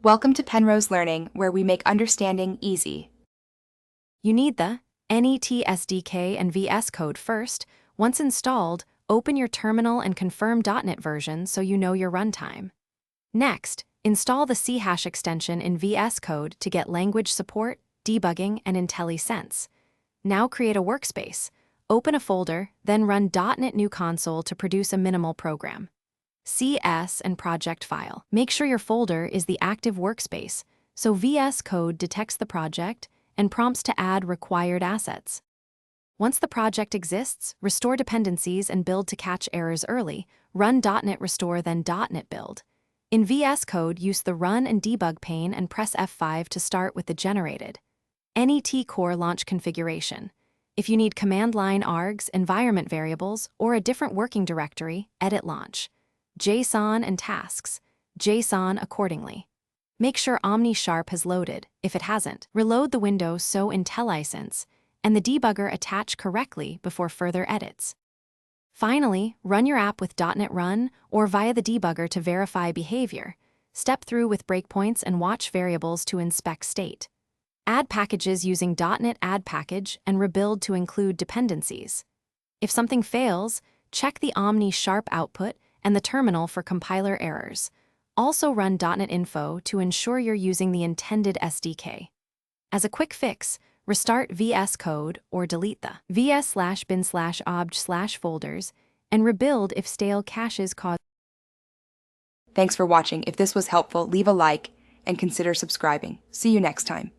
Welcome to Penrose Learning, where we make understanding easy. You need the NET SDK and Vscode first. Once installed, open your terminal and confirm .NET version so you know your runtime. Next, install the chash extension in Vscode to get language support, debugging, and IntelliSense. Now create a workspace. Open a folder, then run .NET New Console to produce a minimal program. CS and project file. Make sure your folder is the active workspace, so Vscode detects the project and prompts to add required assets. Once the project exists, restore dependencies and build to catch errors early. Run .NET Restore, then .NET Build. In Vscode, use the Run and Debug pane and press F5 to start with the generated NET Core launch configuration. If you need command line args, environment variables, or a different working directory, edit launch. JSON and tasks. JSON accordingly. Make sure Omni Sharp has loaded. If it hasn't, reload the window so IntelliSense and the debugger attach correctly before further edits. Finally, run your app with .NET Run or via the debugger to verify behavior. Step through with breakpoints and watch variables to inspect state. Add packages using .NET Add Package and rebuild to include dependencies. If something fails, check the Omni Sharp output and the terminal for compiler errors. Also run .NET Info to ensure you're using the intended SDK. As a quick fix, restart Vscode or delete the vs/bin/obj/folders and rebuild if stale caches cause. Thanks for watching. If this was helpful, leave a like and consider subscribing. See you next time.